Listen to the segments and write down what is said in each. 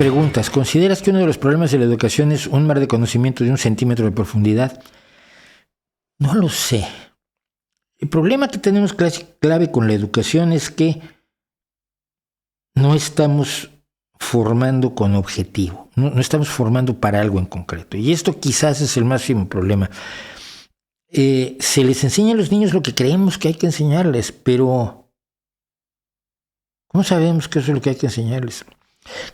Preguntas. ¿Consideras que uno de los problemas de la educación es un mar de conocimiento de 1 centímetro de profundidad? No lo sé. El problema que tenemos clave con la educación es que no estamos formando con objetivo, no estamos formando para algo en concreto. Y esto quizás es el máximo problema. Se les enseña a los niños lo que creemos que hay que enseñarles, pero ¿cómo sabemos que eso es lo que hay que enseñarles?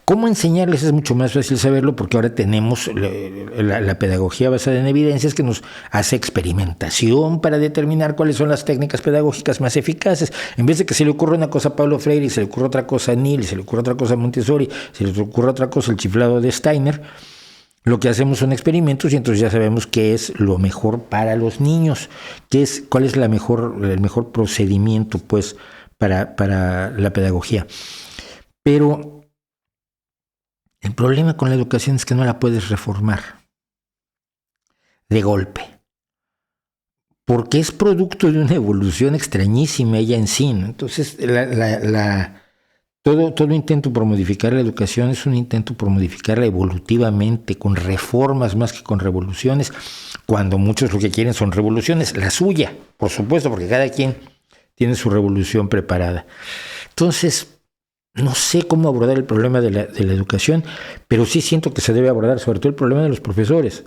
¿Cómo enseñarles? Es mucho más fácil saberlo porque ahora tenemos la pedagogía basada en evidencias que nos hace experimentación para determinar cuáles son las técnicas pedagógicas más eficaces. En vez de que se le ocurra una cosa a Paulo Freire y se le ocurra otra cosa a Neal, se le ocurra otra cosa a Montessori, se le ocurra otra cosa el chiflado de Steiner, lo que hacemos son experimentos y entonces ya sabemos qué es lo mejor para los niños, cuál es el mejor procedimiento pues, para la pedagogía. Pero el problema con la educación es que no la puedes reformar de golpe, porque es producto de una evolución extrañísima ella en sí, ¿no? Entonces, todo intento por modificar la educación es un intento por modificarla evolutivamente, con reformas más que con revoluciones, cuando muchos lo que quieren son revoluciones, la suya, por supuesto, porque cada quien tiene su revolución preparada. Entonces, no sé cómo abordar el problema de la educación, pero sí siento que se debe abordar, sobre todo el problema de los profesores.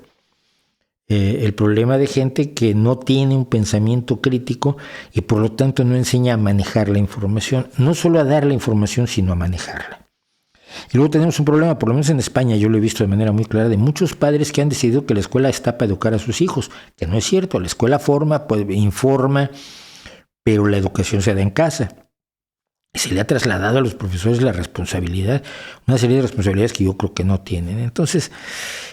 El problema de gente que no tiene un pensamiento crítico y por lo tanto no enseña a manejar la información, no solo a dar la información, sino a manejarla. Y luego tenemos un problema, por lo menos en España, yo lo he visto de manera muy clara, de muchos padres que han decidido que la escuela está para educar a sus hijos, que no es cierto, la escuela forma, pues, informa, pero la educación se da en casa. Se le ha trasladado a los profesores la responsabilidad, una serie de responsabilidades que yo creo que no tienen. Entonces,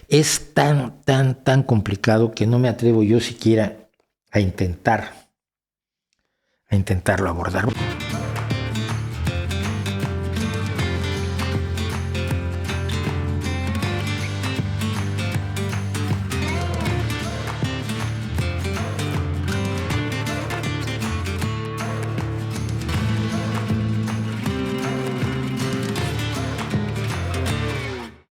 es tan complicado que no me atrevo yo siquiera a intentarlo abordar.